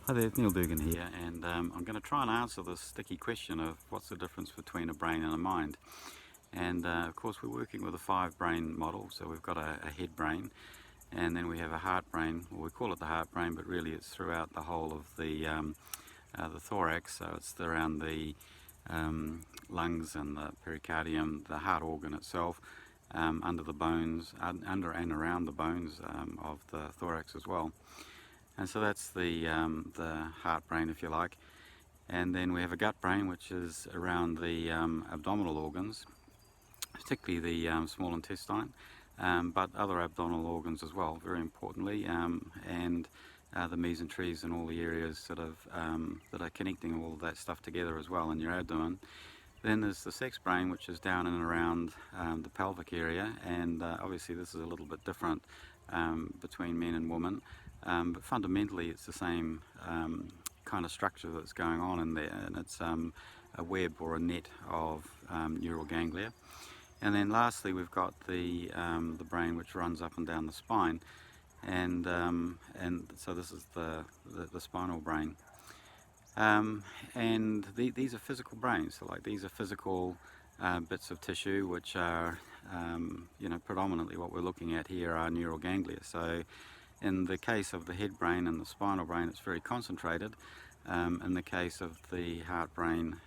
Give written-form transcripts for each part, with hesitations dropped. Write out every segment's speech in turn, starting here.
Hi there, it's Neil Dugan here, and I'm going to try and answer this sticky question of what's the difference between a brain and a mind. And of course we're working with a 5-brain model, so we've got a head brain, and then we have a heart brain. Well, we call it the heart brain, but really it's throughout the whole of the thorax, so it's around the lungs and the pericardium, the heart organ itself, under the bones, under and around the bones of the thorax as well. And so that's the heart brain, if you like. And then we have a gut brain, which is around the abdominal organs, particularly the small intestine, but other abdominal organs as well, very importantly, and the mesenteries and all the areas that are connecting all of that stuff together as well in your abdomen. Then there's the sex brain, which is down and around the pelvic area, and obviously this is a little bit different between men and women, but fundamentally it's the same kind of structure that's going on in there, and it's a web or a net of neural ganglia. And then lastly we've got the brain, which runs up and down the spine, and so this is the spinal brain. And these are physical brains, so like these are physical bits of tissue which are, predominantly what we're looking at here are neural ganglia. So in the case of the head brain and the spinal brain, it's very concentrated. In the case of the heart brain,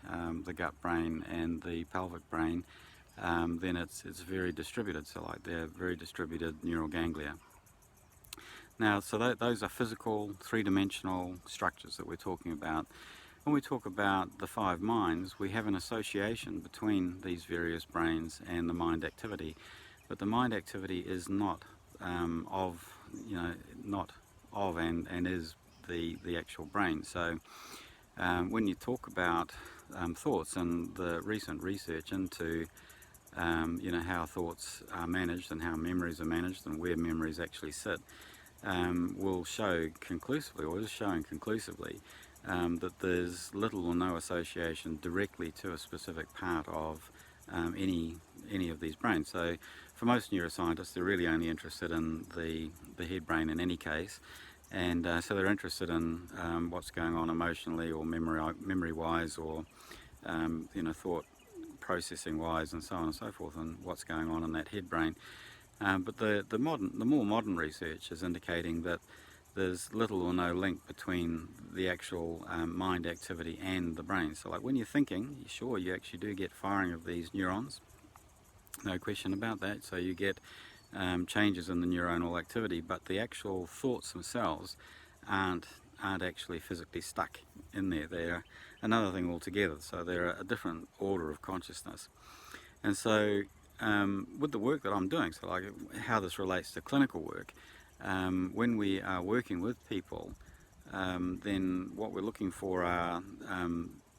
the gut brain and the pelvic brain, then it's very distributed, so like they're very distributed neural ganglia. Now, so those are physical, three-dimensional structures that we're talking about. When we talk about the 5 minds, we have an association between these various brains and the mind activity, but the mind activity is not and is the actual brain. So when you talk about thoughts and the recent research into how thoughts are managed and how memories are managed and where memories actually sit, will show conclusively, or is showing conclusively, that there's little or no association directly to a specific part of any of these brains. So for most neuroscientists, they're really only interested in the head brain in any case, and so they're interested in what's going on emotionally or memory-wise, or thought processing wise, and so on and so forth, and what's going on in that head brain. But the more modern research is indicating that there's little or no link between the actual mind activity and the brain. So like when you're thinking, sure, you actually do get firing of these neurons, no question about that. So you get changes in the neuronal activity, but the actual thoughts themselves aren't actually physically stuck in there. They're another thing altogether. So they're a different order of consciousness. And so with the work that I'm doing, so like how this relates to clinical work, when we are working with people, then what we're looking for are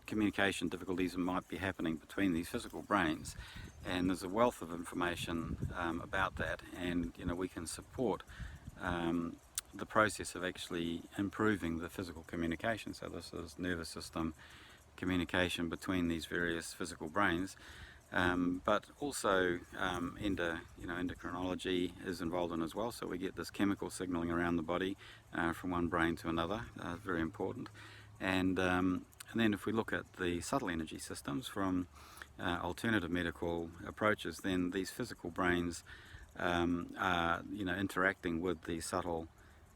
communication difficulties that might be happening between these physical brains, and there's a wealth of information about that, and we can support the process of actually improving the physical communication. So this is nervous system communication between these various physical brains. But also endocrinology is involved in as well, so we get this chemical signaling around the body from one brain to another, very important. And then if we look at the subtle energy systems from alternative medical approaches, then these physical brains are interacting with the subtle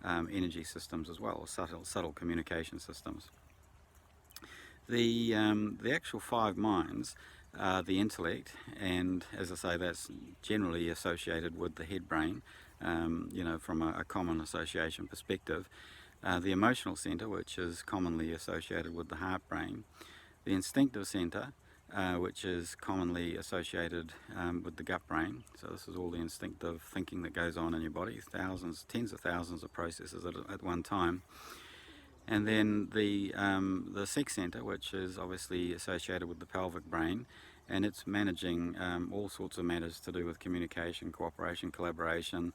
energy systems as well, or subtle communication systems. The actual 5 minds are the intellect, and as I say, that's generally associated with the head brain, from a common association perspective. The emotional centre, which is commonly associated with the heart brain. The instinctive centre, which is commonly associated with the gut brain. So this is all the instinctive thinking that goes on in your body, tens of thousands of processes at one time. And then the sex centre, which is obviously associated with the pelvic brain, and it's managing all sorts of matters to do with communication, cooperation, collaboration,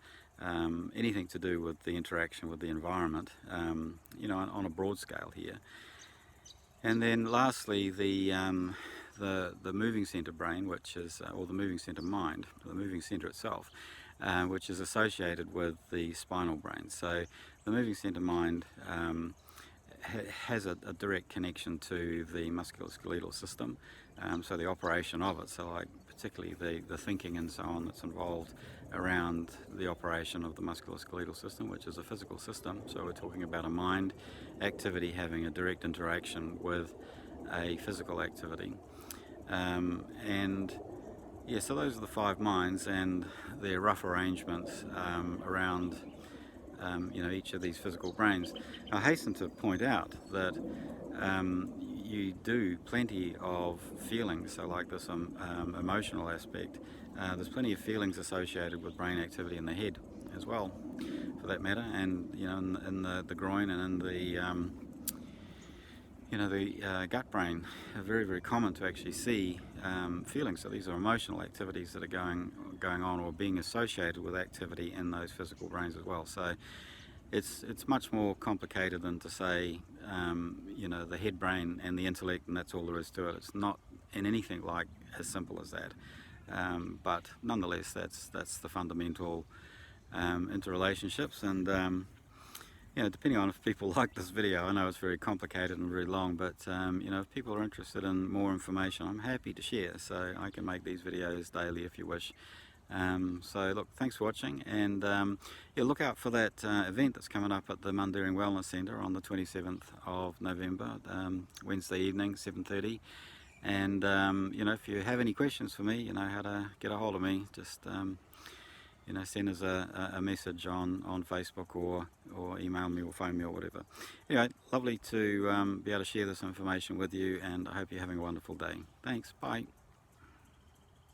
anything to do with the interaction with the environment, on a broad scale here. And then lastly, the moving centre brain, which is, or the moving centre mind, the moving centre itself, which is associated with the spinal brain. So the moving centre mind has a direct connection to the musculoskeletal system, so the operation of it, so like particularly the thinking and so on that's involved around the operation of the musculoskeletal system, which is a physical system. So we're talking about a mind activity having a direct interaction with a physical activity. And yeah, so those are the 5 minds and their rough arrangements around each of these physical brains. I hasten to point out that you do plenty of feelings, so like this emotional aspect, there's plenty of feelings associated with brain activity in the head as well, for that matter, and in the groin and in the gut brain are very, very common to actually see feelings. So these are emotional activities that are going on or being associated with activity in those physical brains as well. So it's much more complicated than to say the head brain and the intellect and that's all there is to it. It's not in anything like as simple as that. But nonetheless, that's the fundamental interrelationships, and depending on if people like this video, I know it's very complicated and very long, but if people are interested in more information, I'm happy to share, so I can make these videos daily if you wish. So look, thanks for watching, and look out for that event that's coming up at the Mundaring Wellness Centre on the 27th of November, Wednesday evening, 7:30. And if you have any questions for me, you know how to get a hold of me. Just send us a message on Facebook or email me or phone me or whatever. Anyway, lovely to be able to share this information with you, and I hope you're having a wonderful day. Thanks, bye.